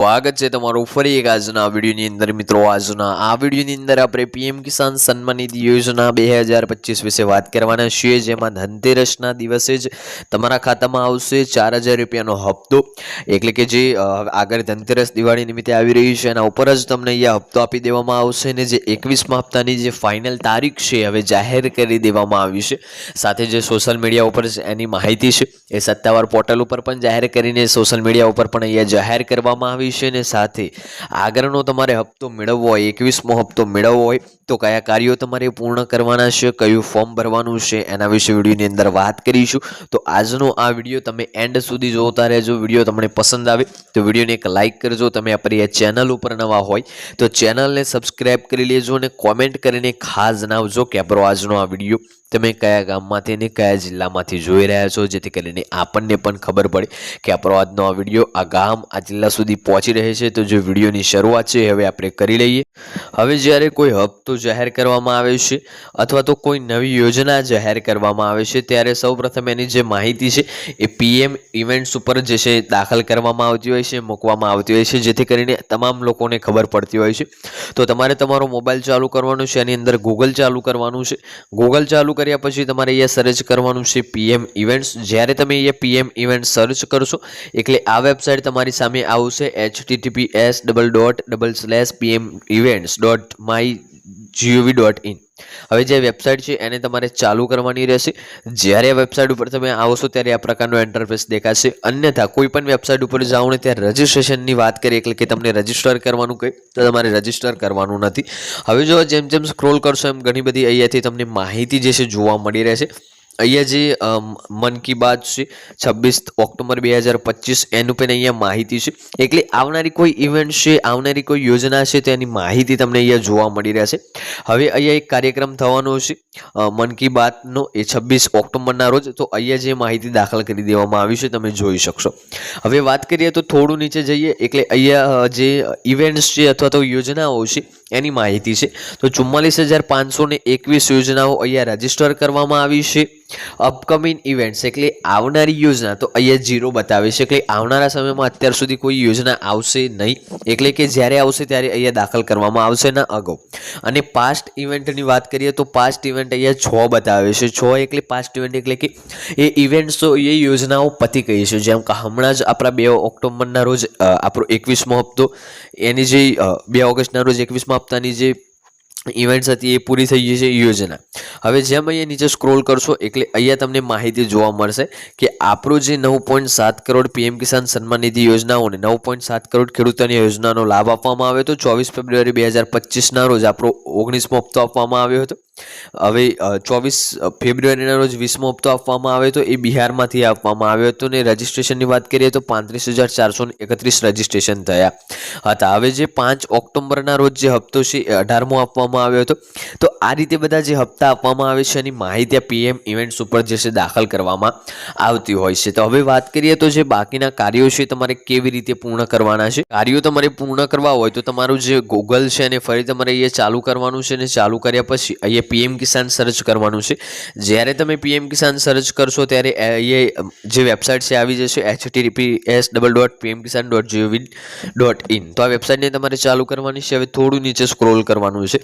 સ્વાગત છે તમારું ફરી એક આજના વિડીયોની અંદર મિત્રો। આજના આ વિડીયોની અંદર આપણે પીએમ કિસાન સન્માન નિધિ યોજના 2025 વિશે વાત કરવાના છીએ, જેમાં ધનતેરસના દિવસે જ તમારા ખાતામાં આવશે 4000 રૂપિયાનો હપ્તો। એટલે કે જે આગળ ધનતેરસ દિવાળી નિમિત્તે આવી રહી છે એના ઉપર જ તમને અહીંયા હપ્તો આપી દેવામાં આવશે ને જે 21મા હપ્તાની જે ફાઇનલ તારીખ છે હવે જાહેર કરી દેવામાં આવી છે। સાથે જે સોશિયલ મીડિયા ઉપર એની માહિતી છે એ સત્તાવાર પોર્ટલ ઉપર પણ જાહેર કરીને સોશિયલ મીડિયા ઉપર પણ અહીંયા જાહેર કરવામાં આવી છે ને સાથે આગળનો તમારે હપ્તો મેળવવો હોય, 21મો હપ્તો મેળવવો હોય તો કયા કાર્યો તમારે પૂર્ણ કરવાના છે, કયું ફોર્મ ભરવાનું છે એના વિશે વિડીયોની અંદર વાત કરીશું। તો આજનો આ વિડીયો તમે એન્ડ સુધી જોતા રહેજો। વિડીયો તમને પસંદ આવે તો વિડીયોને એક લાઇક કરજો। તમે આપણી આ ચેનલ ઉપર નવા હોય તો ચેનલને સબસ્ક્રાઇબ કરી લેજો અને કોમેન્ટ કરીને ખાસ જણાવજો કે આપણો આજનો આ વિડીયો તમે કયા ગામમાંથી અને કયા જિલ્લામાંથી જોઈ રહ્યા છો, જેથી કરીને આપણને પણ ખબર પડે કે આપણો આજનો આ વિડીયો આ ગામ આ જિલ્લા સુધી પહોંચી રહે છે। તો જે વિડીયોની શરૂઆત છે હવે આપણે કરી લઈએ। હવે જ્યારે કોઈ હપ્તો જાહેર કરવામાં આવે છે અથવા તો કોઈ નવી યોજના જાહેર કરવામાં આવે છે ત્યારે સૌપ્રથમ એની જે માહિતી છે એ પીએમ ઇવેન્ટ્સ ઉપર જે છે દાખલ કરવામાં આવતી હોય છે, મૂકવામાં આવતી હોય છે, જેથી કરીને તમામ લોકોને ખબર પડતી હોય છે। તો તમારે તમારો મોબાઈલ ચાલુ કરવાનો છે, એની અંદર ગૂગલ ચાલુ કરવાનું છે। ગૂગલ ચાલુ કર્યા પછી તમારે અહીંયા સર્ચ કરવાનું છે પીએમ ઇવેન્ટ્સ। જ્યારે તમે અહીંયા પીએમ ઇવેન્ટ સર્ચ કરશો એટલે આ વેબસાઇટ તમારી સામે આવશે https://pmevents.mygov.in। હવે જે વેબસાઇટ છે એને તમારે ચાલુ કરવાની રહેશે। જ્યારે આ વેબસાઇટ ઉપર તમે આવશો ત્યારે આ પ્રકારનો ઇન્ટરફેસ દેખાશે। અન્યથા કોઈ પણ વેબસાઇટ ઉપર જાઓ ને ત્યાં રજિસ્ટ્રેશનની વાત કરીએ એટલે કે તમને રજિસ્ટર કરવાનું કહે તો તમારે રજિસ્ટર કરવાનું નથી। હવે જો જેમ જેમ સ્ક્રોલ કરશો એમ ઘણી બધી અહીંયાથી તમને માહિતી જે છે જોવા મળી રહેશે। અહીંયા જે મન કી બાત છે 26 ઓક્ટોબર 2025 એનું પણ અહીંયા માહિતી છે, એટલે આવનારી કોઈ ઇવેન્ટ છે, આવનારી કોઈ યોજના છે તેની માહિતી તમને અહીંયા જોવા મળી રહેશે। હવે અહીંયા એક કાર્યક્રમ થવાનો છે મન કી બાતનો એ 26 ઓક્ટોબરના રોજ, તો અહીંયા જે માહિતી દાખલ કરી દેવામાં આવી છે તમે જોઈ શકશો। હવે વાત કરીએ તો થોડું નીચે જઈએ એટલે અહીંયા જે ઇવેન્ટ્સ છે અથવા તો યોજનાઓ છે એની માહિતી છે। તો 44,521 યોજનાઓ અહીંયા રજીસ્ટર કરવામાં આવી છે। અપકમિંગ ઇવેન્ટ્સ એટલે આવનારી યોજના તો અહીંયા 0 બતાવે છે, એટલે આવનારા સમયમાં અત્યાર સુધી કોઈ યોજના આવશે નહીં, એટલે કે જ્યારે આવશે ત્યારે અહીંયા દાખલ કરવામાં આવશે ના અગાઉ। અને પાસ્ટ ઇવેન્ટની વાત કરીએ તો પાસ્ટ ઇવેન્ટ અહીંયા 6 બતાવે છે। 6 એટલે પાસ્ટ ઇવેન્ટ એટલે કે એ ઇવેન્ટ્સ તો એ યોજનાઓ પતી ગઈ છે। જેમ કે હમણાં જ આપણા 2 ઓક્ટોબરના રોજ આપણો 21મો હપ્તો, એની જે 2 ઓગસ્ટના રોજ 21મા હપ્તાની જે ઇવેન્ટ્સ હતી એ પૂરી થઈ ગઈ છે યોજના। હવે જેમ અહીંયા નીચે સ્ક્રોલ કરશો એટલે અહીંયા તમને માહિતી જોવા મળશે કે આપણો જે 9.7 કરોડ પીએમ કિસાન સન્માન નિધિ યોજનાઓને 9.7 કરોડ ખેડૂતોની યોજનાનો લાભ આપવામાં આવ્યો હતો। 24 ફેબ્રુઆરી 2025ના રોજ આપણો 19મો હપ્તો આપવામાં આવ્યો હતો। હવે 24 ફેબ્રુઆરીના રોજ 20મો હપ્તો આપવામાં આવ્યો હતો, એ બિહારમાંથી આપવામાં આવ્યો હતો ને રજિસ્ટ્રેશનની વાત કરીએ તો 35,431 રજિસ્ટ્રેશન થયા હતા। હવે જે 5 ઓક્ટોબરના રોજ જે હપ્તો છે એ 18મો આપવામાં આવ્યો હતો। તો આ રીતે બધા જે હપ્તા આપવામાં આવે છે એની માહિતી પીએમ ઇવેન્ટ્સ ઉપર જે છે દાખલ કરવામાં આવતી હોય છે। તો હવે વાત કરીએ તો જે બાકીના કાર્યો છે તમારે કેવી રીતે પૂર્ણ કરવાના છે। કાર્યો તમારે પૂર્ણ કરવા હોય તો તમારું જે ગૂગલ છે એને ફરી તમારે અહીંયા ચાલુ કરવાનું છે, અને ચાલુ કર્યા પછી અહીંયા પીએમ કિસાન સર્ચ કરવાનું છે। જ્યારે તમે પીએમ કિસાન સર્ચ કરશો ત્યારે અહીંયા જે વેબસાઇટ છે આવી જશે https://pmkisan.gov.in। તો આ વેબસાઇટને તમારે ચાલુ કરવાની છે। હવે થોડું નીચે સ્ક્રોલ કરવાનું છે।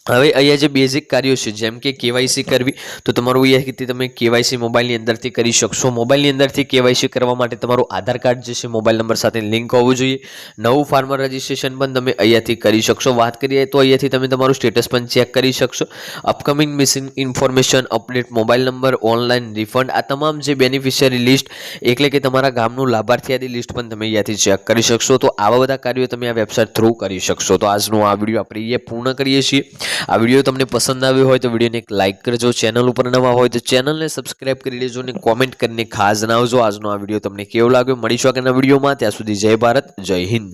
હવે અહીંયા જે બેઝિક કાર્યો છે જેમ કે કેવાયસી કરવી, તો તમારું અહીંયાથી તમે કેવાયસી મોબાઈલની અંદરથી કરી શકશો। મોબાઈલની અંદરથી કેવાયસી કરવા માટે તમારું આધાર કાર્ડ જે છે મોબાઈલ નંબર સાથે લિંક હોવું જોઈએ। નવું ફાર્મર રજિસ્ટ્રેશન પણ તમે અહીંયાથી કરી શકશો। વાત કરીએ તો અહીંયાથી તમે તમારું સ્ટેટસ પણ ચેક કરી શકશો। Upcoming missing information update, mobile number, online refund, આ તમામ જે બેનિફિશિયરી લિસ્ટ એટલે કે તમારા ગામનું લાભાર્થી યાદી લિસ્ટ પણ તમે અહીંયાથી ચેક કરી શકશો। તો આવા બધા કાર્યો તમે આ વેબસાઇટ થ્રુ કરી શકશો। તો આજનો આ વિડીયો આપણે અહીંયા પૂર્ણ કરીએ છીએ। આ વિડીયો તમને પસંદ આવ્યો હોય તો વિડીયોને એક લાઇક કરજો। ચેનલ ઉપર નવા હોય તો ચેનલને સબસ્ક્રાઇબ કરી લેજો અને કોમેન્ટ કરીને ખાસ જણાવજો આજનો આ વિડીયો તમને કેવો લાગ્યો। મળીશું આગળના વિડીયોમાં, ત્યાં સુધી જય ભારત, જય હિન્દ।